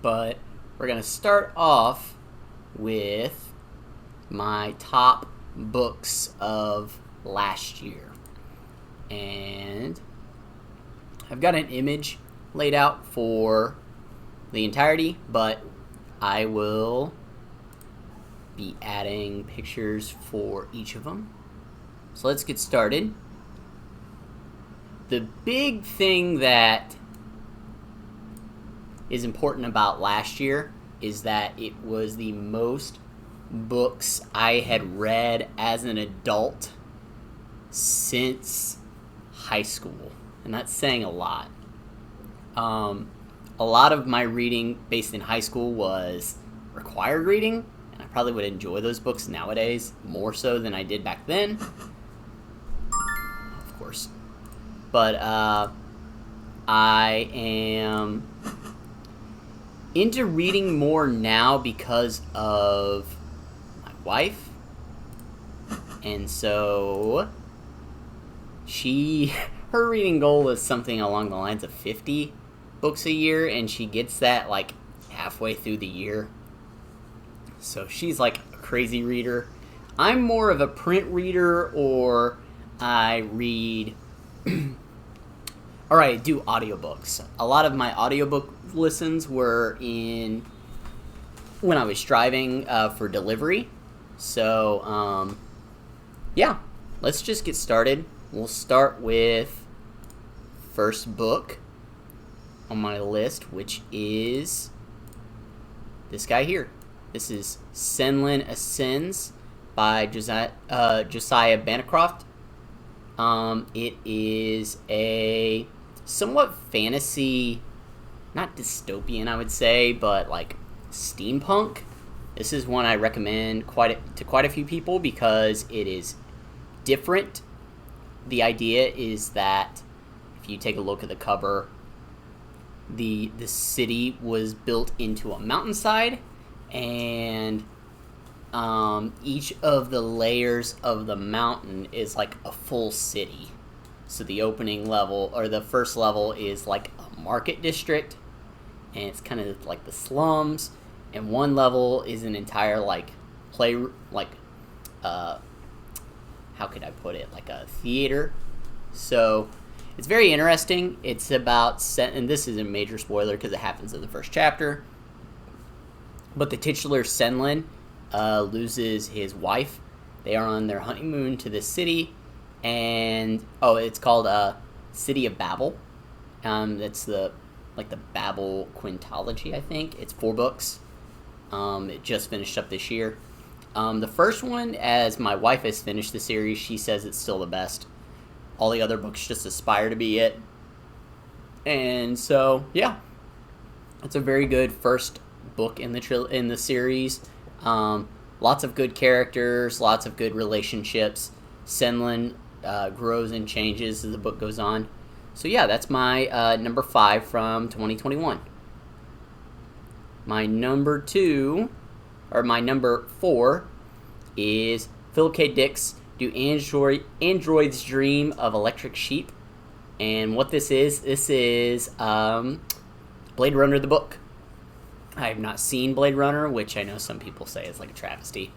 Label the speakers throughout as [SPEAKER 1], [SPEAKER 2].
[SPEAKER 1] but we're going to start off with my top books of last year. And I've got an image laid out for the entirety, but I will be adding pictures for each of them. So let's get started. The big thing that is important about last year is that it was the most books I had read as an adult since high school, and that's saying a lot. A lot of my reading based in high school was required reading, and I probably would enjoy those books nowadays more so than I did back then, of course. But I am into reading more now because of my wife, and so her reading goal is something along the lines of 50 books a year, and she gets that like halfway through the year. So she's like a crazy reader. I'm more of a print reader, or I read or I do audiobooks. A lot of my audiobook listens were when I was driving for delivery. So yeah, let's just get started. We'll start with first book on my list, which is this guy here. This is Cerulean Ascends by Josiah Bancroft. It is a somewhat fantasy, not dystopian I would say, but like steampunk. This is one I recommend to quite a few people because it is different. The idea is that if you take a look at the cover, the city was built into a mountainside, and each of the layers of the mountain is like a full city. So the opening level, or the first level, is like a market district, and it's kind of like the slums, and one level is an entire like how could I put it, like a theater. So it's very interesting. It's about, and this is a major spoiler because it happens in the first chapter, but the titular Cerulean loses his wife. They are on their honeymoon to this city, and it's called City of Babel. That's the Babel quintology, I think. It's 4 books. It just finished up this year. The first one, as my wife has finished the series, she says it's still the best. All the other books just aspire to be it. And so, yeah, it's a very good first book in the series. Lots of good characters, lots of good relationships. Cerulean grows and changes as the book goes on. So yeah, that's my number 5 from 2021. My number 4 is Philip K. Dick's Do Androids Dream of Electric Sheep? And what this is Blade Runner the book. I have not seen Blade Runner, which I know some people say is like a travesty.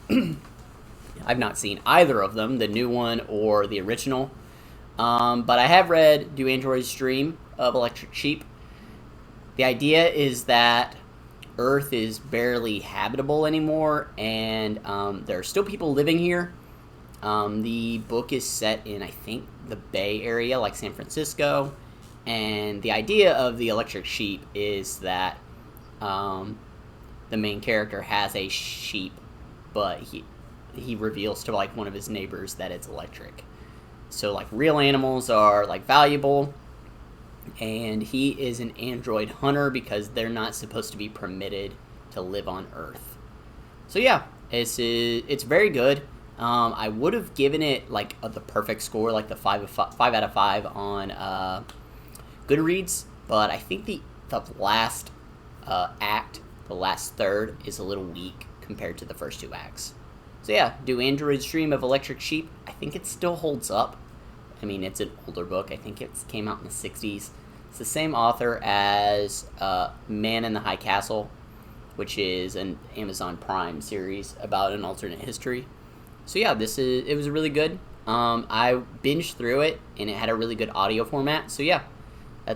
[SPEAKER 1] I've not seen either of them, the new one or the original. But I have read Do Androids Dream of Electric Sheep. The idea is that Earth is barely habitable anymore, and there are still people living here. The book is set in, I think, the Bay Area, like San Francisco. And the idea of the electric sheep is that the main character has a sheep, but he reveals to like one of his neighbors that it's electric. So like real animals are like valuable, and he is an android hunter because they're not supposed to be permitted to live on Earth. So yeah, it's very good. I would have given it like the perfect score, like the 5 out of 5 on Goodreads, but I think the last act, the last third, is a little weak compared to the first 2 acts. So yeah, Do Androids Dream of Electric Sheep? I think it still holds up. I mean, it's an older book. I think it came out in the 60s. It's the same author as Man in the High Castle, which is an Amazon Prime series about an alternate history. So yeah, it was really good. I binged through it, and it had a really good audio format. So yeah, it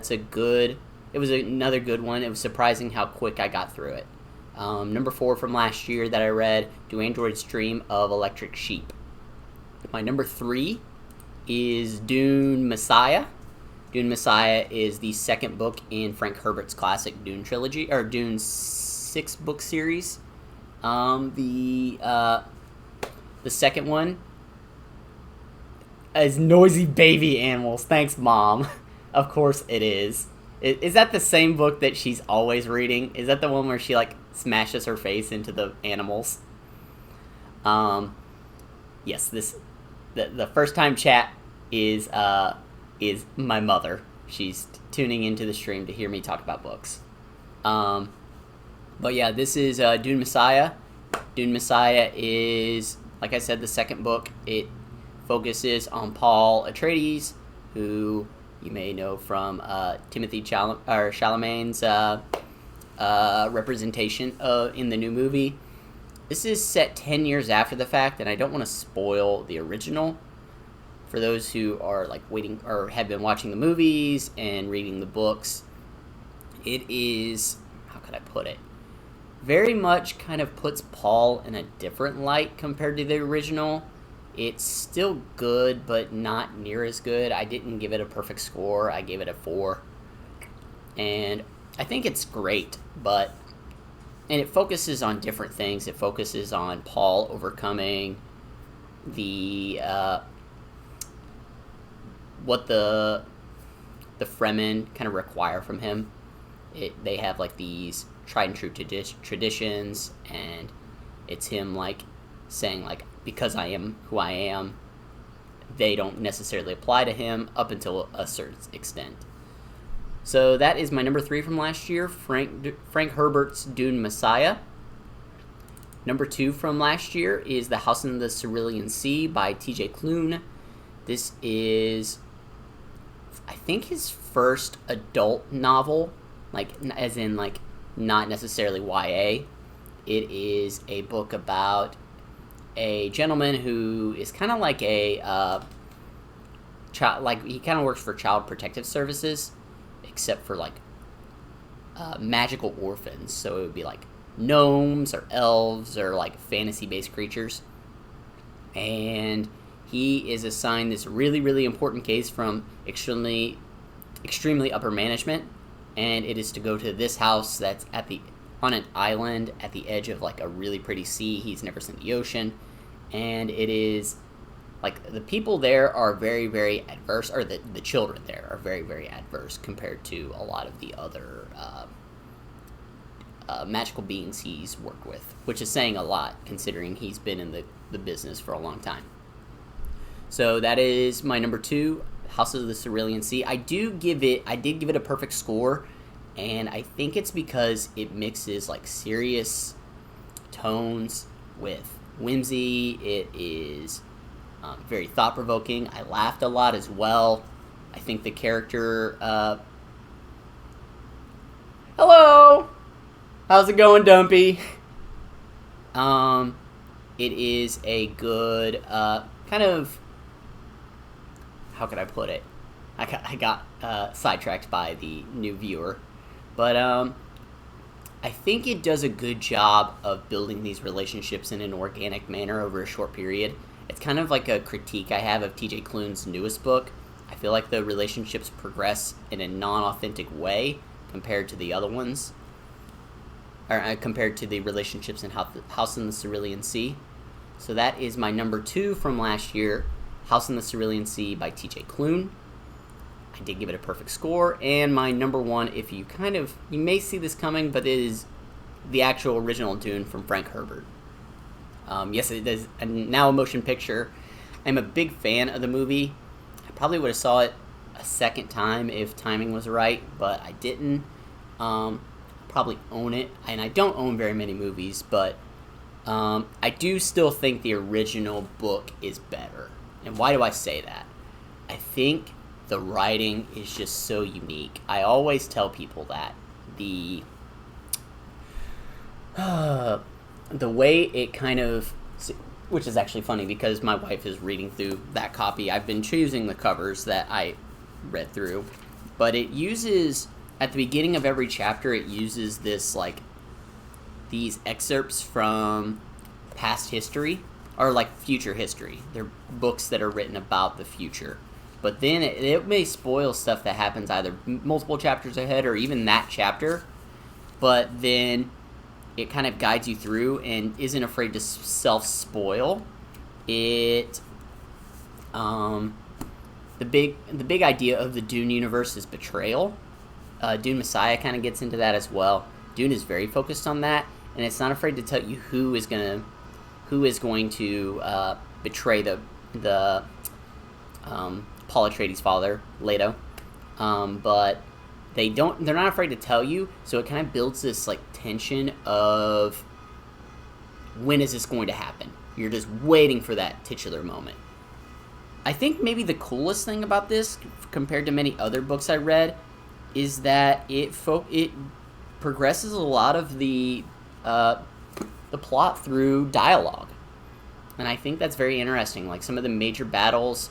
[SPEAKER 1] was another good one. It was surprising how quick I got through it. Number 4 from last year that I read, Do Androids Dream of Electric Sheep? My number 3 is Dune Messiah. Dune Messiah is the second book in Frank Herbert's classic Dune trilogy, or Dune 6-book series. The second one is Noisy Baby Animals. Thanks, Mom. Of course it is. Is that the same book that she's always reading? Is that the one where she smashes her face into the animals? Yes. The first time chat is my mother. She's tuning into the stream to hear me talk about books. But yeah, this is Dune Messiah. Dune Messiah is, like I said, the second book. It focuses on Paul Atreides, who you may know from Timothy Chalamet's representation in the new movie. This is set 10 years after the fact, and I don't want to spoil the original for those who are waiting or have been watching the movies and reading the books. It is, how could I put it, very much kind of puts Paul in a different light compared to the original. It's still good, but not near as good. I didn't give it a perfect score. I gave it a 4. And I think it's great, and it focuses on different things. It focuses on Paul overcoming what the Fremen kind of require from him. They have these tried and true traditions, and it's him saying because I am who I am, they don't necessarily apply to him up until a certain extent. So that is my number 3 from last year, Frank Herbert's Dune Messiah. Number 2 from last year is The House in the Cerulean Sea by T.J. Clune. This is, I think, his first adult novel, as in not necessarily YA. It is a book about a gentleman who is kind of like a child, he kind of works for Child Protective Services, except for magical orphans. So it would be gnomes or elves or fantasy-based creatures. And he is assigned this really, really important case from extremely upper management, and it is to go to this house that's on an island at the edge of a really pretty sea. He's never seen the ocean, and it is the people there are very, very adverse, or the children there are very, very adverse compared to a lot of the other magical beings he's worked with, which is saying a lot considering he's been in the business for a long time. So that is my number 2, House of the Cerulean Sea. I did give it a perfect score, and I think it's because it mixes serious tones with whimsy. It is very thought-provoking. I laughed a lot as well. I think the character... Hello! How's it going, Dumpy? It is a good kind of... How could I put it? I got sidetracked by the new viewer. But I think it does a good job of building these relationships in an organic manner over a short period. It's kind of like a critique I have of T.J. Clune's newest book. I feel like the relationships progress in a non-authentic way compared to the other ones. Or compared to the relationships in House in the Cerulean Sea. So that is my number 2 from last year, House in the Cerulean Sea by T.J. Clune. I did give it a perfect score. And my number 1, if you may see this coming, but it is the actual original Dune from Frank Herbert. Yes, it is now a motion picture. I'm a big fan of the movie. I probably would have saw it a second time if timing was right, but I didn't. Probably own it, and I don't own very many movies, but I do still think the original book is better. And why do I say that? I think the writing is just so unique. I always tell people that the way it kind of, which is actually funny because my wife is reading through that copy. I've been choosing the covers that I read through, but it uses, at the beginning of every chapter, it uses this, like, these excerpts from past history, or like future history. They're books that are written about the future. But then it may spoil stuff that happens either multiple chapters ahead or even that chapter, but then it kind of guides you through and isn't afraid to self-spoil. It, the big idea of the Dune universe is betrayal. Dune Messiah kind of gets into that as well. Dune is very focused on that, and it's not afraid to tell you who is going to betray the Paul Atreides' father, Leto. But they're not afraid to tell you, so it kind of builds this, like, tension of when is this going to happen? You're just waiting for that titular moment. I think maybe the coolest thing about this, compared to many other books I read, is that it progresses a lot of the plot through dialogue. And I think that's very interesting. Like, some of the major battles.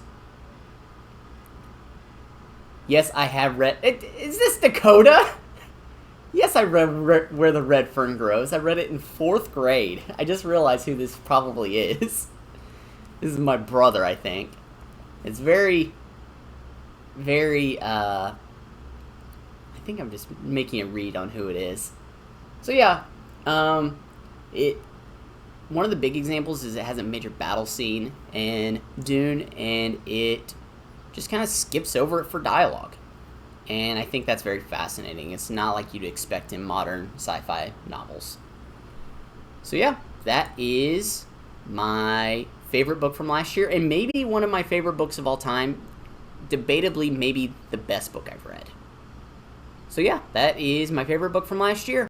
[SPEAKER 1] Yes, I have read... Is this Dakota? Yes, I read Where the Red Fern Grows. I read it in 4th grade. I just realized who this probably is. This is my brother, I think. It's very, very, I think I'm just making a read on who it is. So yeah, one of the big examples is it has a major battle scene in Dune, and it just kind of skips over it for dialogue. And I think that's very fascinating. It's not like you'd expect in modern sci-fi novels. So yeah, that is my favorite book from last year, and maybe one of my favorite books of all time. Debatably, maybe the best book I've read. So yeah, that is my favorite book from last year.